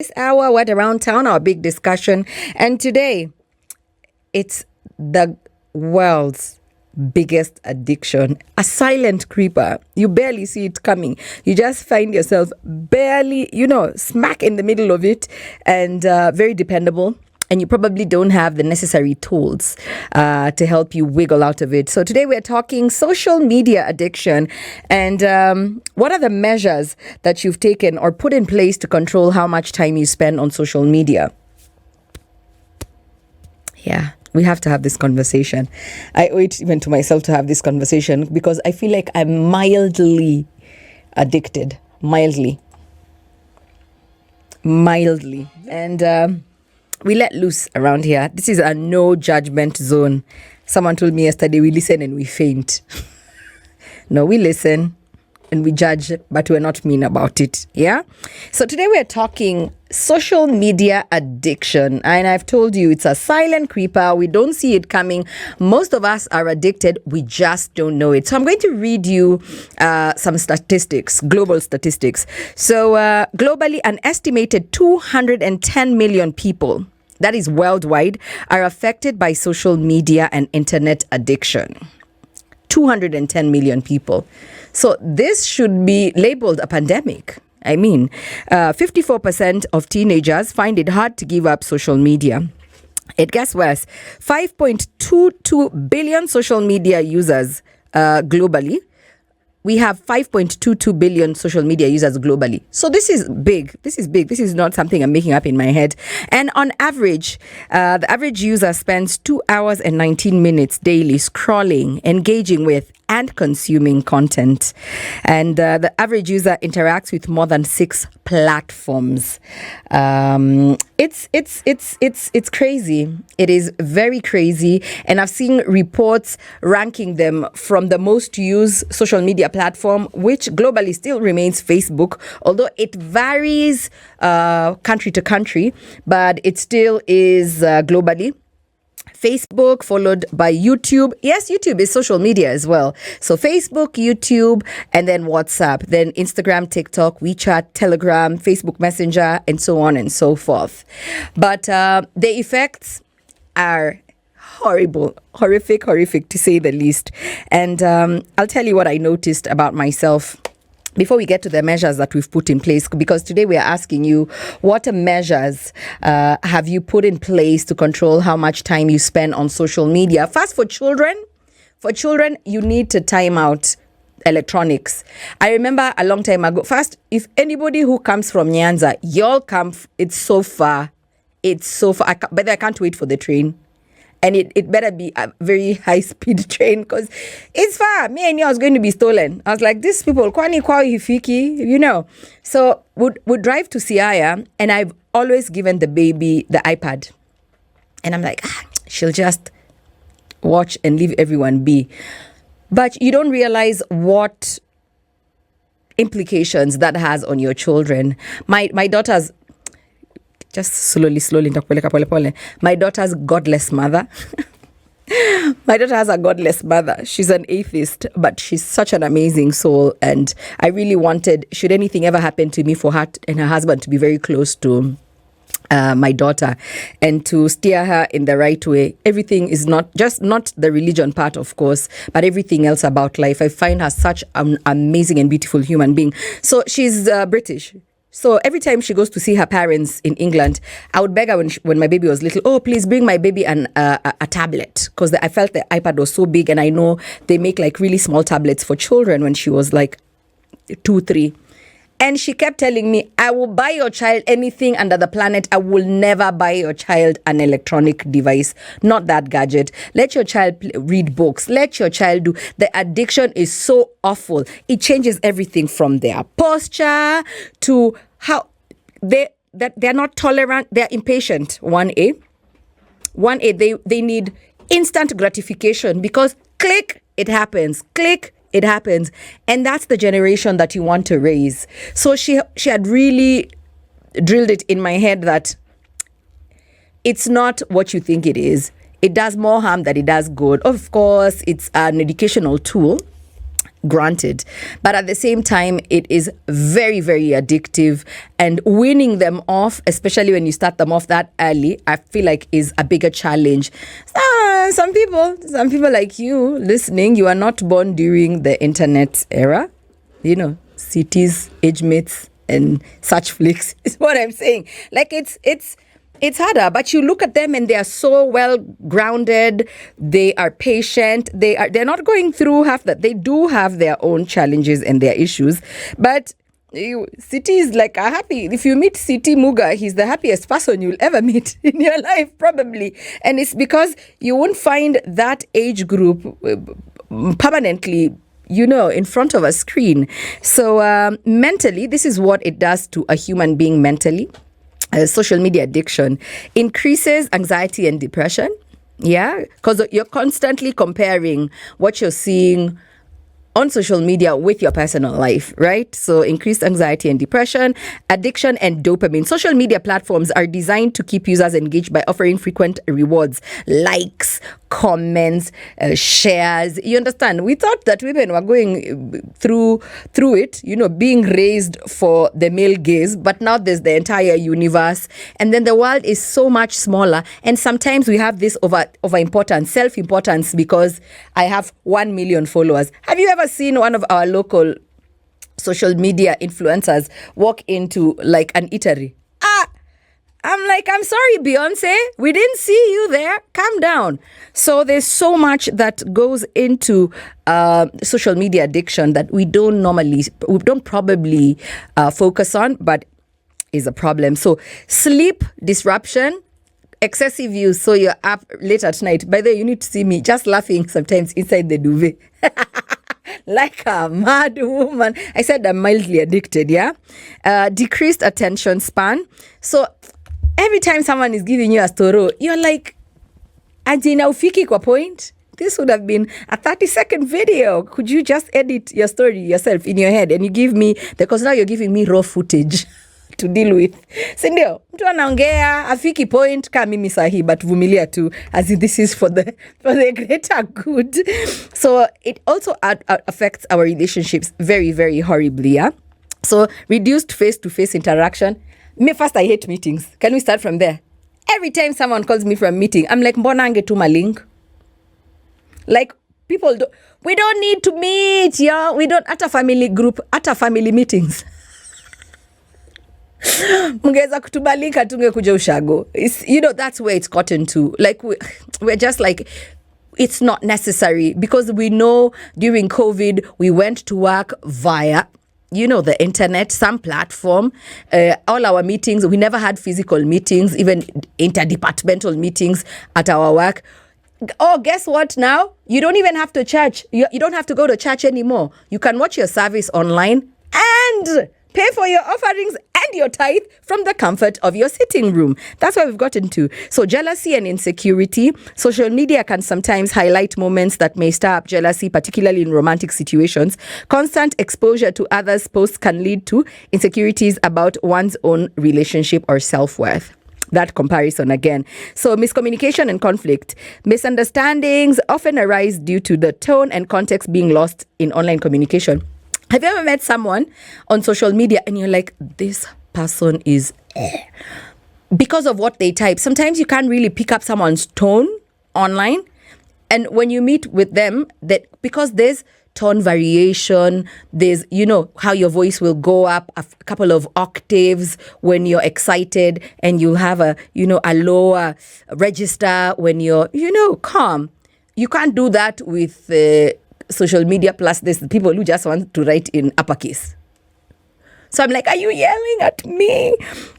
This hour, what around town, our big discussion. And today, it's the world's biggest addiction, a silent creeper. You barely see it coming. You just find yourself barely, smack in the middle of it, and very dependable. And you probably don't have the necessary tools to help you wiggle out of it. So today we're talking social media addiction, and what are the measures that you've taken or put in place to control how much time you spend on social media? Yeah, we have to have this conversation. I owe it even to myself to have this conversation because I feel like I'm mildly addicted. Mildly. And we let loose around here. This is a no judgment zone. Someone told me yesterday, we listen and we faint. No, we listen and we judge, but we're not mean about it. Yeah. So today we're talking social media addiction. And I've told you it's a silent creeper. We don't see it coming. Most of us are addicted. We just don't know it. So I'm going to read you some statistics, global statistics. So globally, an estimated 210 million people, that is worldwide, are affected by social media and internet addiction. 210 million people. So this should be labeled a pandemic. I mean, 54% of teenagers find it hard to give up social media. It gets worse. 5.22 billion social media users globally. We have 5.22 billion social media users globally. So this is big. This is not something I'm making up in my head. And on average, the average user spends 2 hours and 19 minutes daily scrolling, engaging with, and consuming content. And the average user interacts with more than 6 platforms. It's crazy. It is very crazy. And I've seen reports ranking them from the most used social media platform, which globally still remains Facebook, although it varies country to country, but it still is globally. Facebook, followed by YouTube. Yes, YouTube is social media as well. So Facebook, YouTube, and then WhatsApp, then Instagram, TikTok, WeChat, Telegram, Facebook Messenger, and so on and so forth. But the effects are horrific to say the least. And I'll tell you what I noticed about myself before we get to the measures that we've put in place, because today we are asking you, what measures have you put in place to control how much time you spend on social media? First, for children, you need to time out electronics. I remember a long time ago, first, if anybody who comes from Nyanza, y'all come, it's so far. But I can't wait for the train. And it better be a very high-speed train because it's far. Me and you was going to be stolen. I was like, these people, kwani kwao hifiki, So would drive to Siaya, and I've always given the baby the iPad. And I'm like, she'll just watch and leave everyone be. But you don't realize what implications that has on your children. My daughter's just slowly, my daughter's godless mother. My daughter has a godless mother. She's an atheist, but she's such an amazing soul. And I really wanted, should anything ever happen to me, for her and her husband to be very close to my daughter and to steer her in the right way. Everything is not the religion part, of course, but everything else about life. I find her such an amazing and beautiful human being. So she's British. So every time she goes to see her parents in England, I would beg her when my baby was little, oh, please bring my baby a tablet, because I felt the iPad was so big, and I know they make like really small tablets for children when she was like 2, 3. And she kept telling me, I will buy your child anything under the planet. I will never buy your child an electronic device, not that gadget. Let your child read books. Let your child do. The addiction is so awful. It changes everything from their posture to how they're not tolerant. They're impatient. 1A. They need instant gratification because click, it happens. Click, it happens. And that's the generation that you want to raise. So she had really drilled it in my head that it's not what you think it is. It does more harm than it does good. Of course, it's an educational tool. granted, but at the same time it is very, very addictive, and winning them off, especially when you start them off that early, I feel like is a bigger challenge. Some people like you listening, you are not born during the internet era, cities, age mates and such flicks is what I'm saying. Like it's harder, but you look at them and they are so well grounded. They are patient. They're not going through half that. They do have their own challenges and their issues, but City is like a happy. If you meet City Muga, he's the happiest person you'll ever meet in your life, probably. And it's because you won't find that age group permanently, in front of a screen. So mentally, this is what it does to a human being mentally. Social media addiction increases anxiety and depression. Yeah, because you're constantly comparing what you're seeing on social media with your personal life, right? So increased anxiety and depression, addiction and dopamine. Social media platforms are designed to keep users engaged by offering frequent rewards, likes, comments, shares. You understand? We thought that women were going through it, being raised for the male gaze, but now there's the entire universe, and then the world is so much smaller. And sometimes we have this over importance, self-importance, because I have 1 million followers. Have you ever seen one of our local social media influencers walk into like an eatery? I'm like, I'm sorry, Beyonce, we didn't see you there. Calm down. So there's so much that goes into social media addiction that we don't probably focus on, but is a problem. So sleep disruption, excessive use. So you're up late at night. By the way, you need to see me just laughing sometimes inside the duvet. Like a mad woman. I said I'm mildly addicted, yeah? Decreased attention span. So every time someone is giving you a story, you're like, ajina ufiki kwa point? This would have been a 30-second video. Could you just edit your story yourself in your head and you give me, because now you're giving me raw footage to deal with. Sindio, mtu anaongea afiki point kama mimi sahi, but vumilia tu, as in this is for the greater good. So it also affects our relationships very, very horribly, yeah? So reduced face-to-face interaction. Me first, I hate meetings. Can we start from there? Every time someone calls me for a meeting, I'm like, mbona angetuma link? Like, we don't need to meet, yeah? We don't, at a family group, at a family meetings. Mungeza kutuma link atunge kuja ushago. That's where it's gotten to. Like, we're just like, it's not necessary, because we know during COVID, we went to work via the internet, some platform. All our meetings, we never had physical meetings, even interdepartmental meetings at our work. Oh, guess what now? You don't even have to church. You don't have to go to church anymore. You can watch your service online and pay for your offerings and your tithe from the comfort of your sitting room. That's what we've gotten to. So jealousy and insecurity. Social media can sometimes highlight moments that may stir up jealousy, particularly in romantic situations. Constant exposure to others' posts can lead to insecurities about one's own relationship or self-worth. That comparison again. So miscommunication and conflict. Misunderstandings often arise due to the tone and context being lost in online communication. Have you ever met someone on social media and you're like, this person is because of what they type? Sometimes you can't really pick up someone's tone online. And when you meet with them, because there's tone variation, there's, how your voice will go up a couple of octaves when you're excited, and you'll have a lower register when you're, calm. You can't do that with social media, plus there's the people who just want to write in uppercase. So I'm like, are you yelling at me?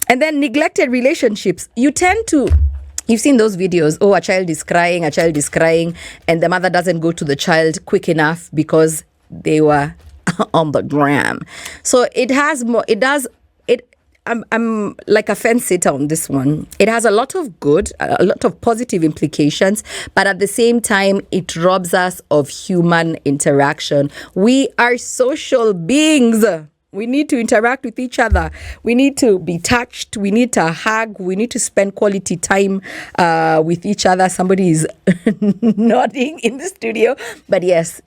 And then neglected relationships. You've seen those videos. Oh, a child is crying, and the mother doesn't go to the child quick enough because they were on the gram. So I'm like a fence sitter on this one. It has a lot of good, a lot of positive implications, but at the same time, it robs us of human interaction. We are social beings. We need to interact with each other. We need to be touched. We need to hug. We need to spend quality time with each other. Somebody is nodding in the studio. But yes.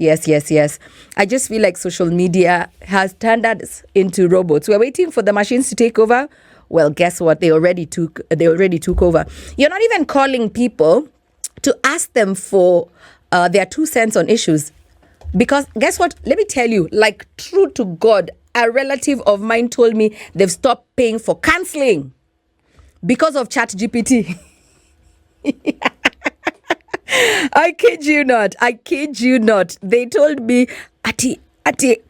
I just feel like social media has turned us into robots. We're waiting for the machines to take over. Well, guess what? They already took over. You're not even calling people to ask them for their 2 cents on issues. Because guess what? Let me tell you, like, true to God, a relative of mine told me they've stopped paying for counseling because of ChatGPT. I kid you not. They told me, ati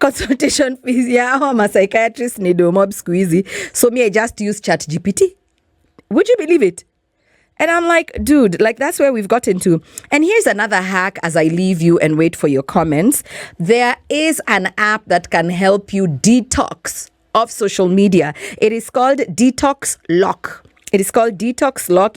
consultation fees, yeah, I'm a psychiatrist, need a mob squeezy. So me, I just use ChatGPT. Would you believe it? And I'm like, dude, like, that's where we've gotten to. And here's another hack as I leave you and wait for your comments. There is an app that can help you detox off social media. It is called Detox Lock.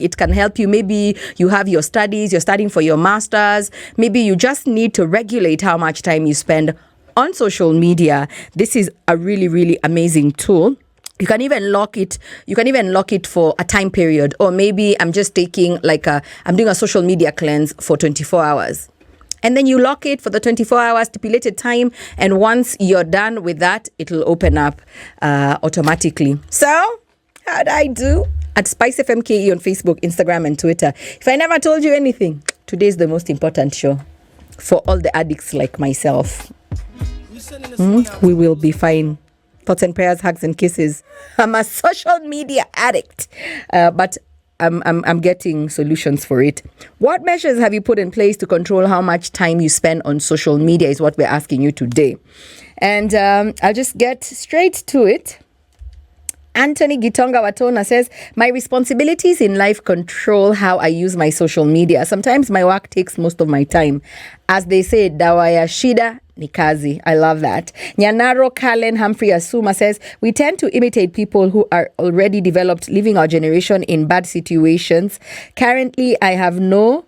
It can help you. Maybe you have your studies, you're studying for your master's. Maybe you just need to regulate how much time you spend on social media. This is a really, really amazing tool. You can even lock it. For a time period. Or maybe I'm just taking I'm doing a social media cleanse for 24 hours. And then you lock it for the 24 hours stipulated time. And once you're done with that, it'll open up automatically. So, how'd I do? At Spice FMKE on Facebook, Instagram, and Twitter. If I never told you anything, today's the most important show for all the addicts like myself. We will be fine. Thoughts and prayers, hugs and kisses. I'm a social media addict, but I'm getting solutions for it. What measures have you put in place to control how much time you spend on social media is what we're asking you today. And I'll just get straight to it. Anthony Gitonga Watona says, my responsibilities in life control how I use my social media. Sometimes my work takes most of my time. As they say, dawa ya shida ni kazi. I love that. Nyanaro Kalen Humphrey Asuma says, we tend to imitate people who are already developed, leaving our generation in bad situations. Currently, I have no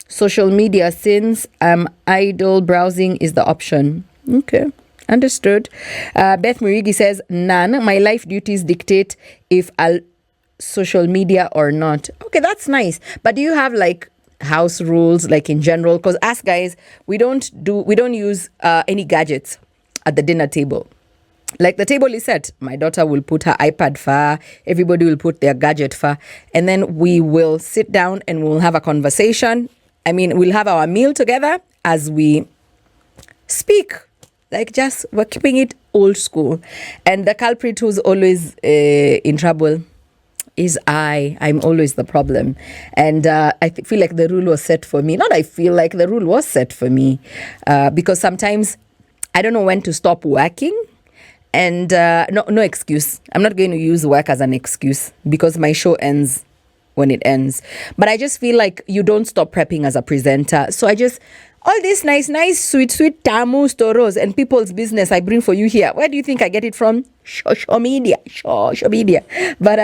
social media since idle browsing is the option. Okay. Understood. Beth Murigi says, none. My life duties dictate if I'll social media or not. Okay, that's nice. But do you have like house rules, like in general? Because us guys, we don't use any gadgets at the dinner table. Like the table is set. My daughter will put her iPad far. Everybody will put their gadget far. And then we will sit down and we'll have a conversation. I mean, we'll have our meal together as we speak. Like, just, we're keeping it old school. And the culprit who's always in trouble is I'm always the problem. And I feel like the rule was set for me. Not I feel like the rule was set for me. Because sometimes I don't know when to stop working. And no excuse. I'm not going to use work as an excuse because my show ends when it ends. But I just feel like you don't stop prepping as a presenter. So all this nice, sweet tamu storos and people's business I bring for you here. Where do you think I get it from? Social media. But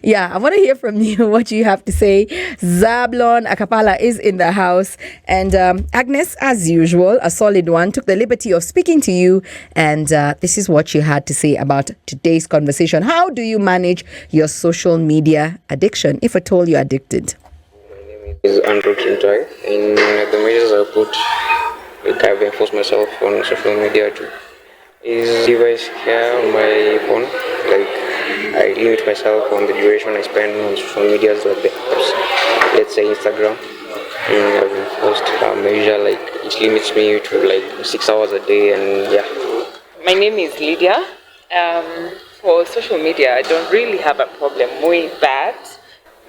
yeah, I want to hear from you what you have to say. Zablon Akapala is in the house. And Agnes, as usual, a solid one, took the liberty of speaking to you. And this is what you had to say about today's conversation. How do you manage your social media addiction, if at all you're addicted? Is Andrew Kintai, and the measures I put, like I've enforced myself on social media too, is device care on my phone. Like I limit myself on the duration I spend on social media, like the apps, let's say Instagram. And I've enforced a measure like it limits me to like 6 hours a day, and yeah. My name is Lydia. For social media, I don't really have a problem with that.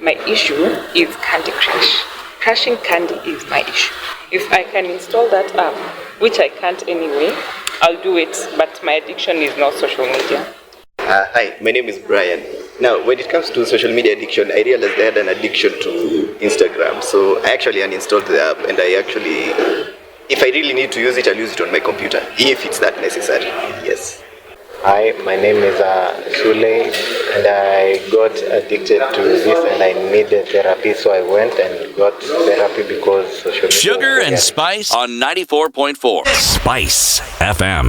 My issue is Candy Crush. Crashing candy is my issue. If I can install that app, which I can't anyway, I'll do it. But my addiction is not social media. Hi, my name is Brian. Now, when it comes to social media addiction, I realized I had an addiction to Instagram. So I actually uninstalled the app, and if I really need to use it, I'll use it on my computer, if it's that necessary. Yes. Hi, my name is Sule, and I got addicted to this and I needed therapy, so I went and got therapy because social media. Sugar and Spice on 94.4 Spice FM.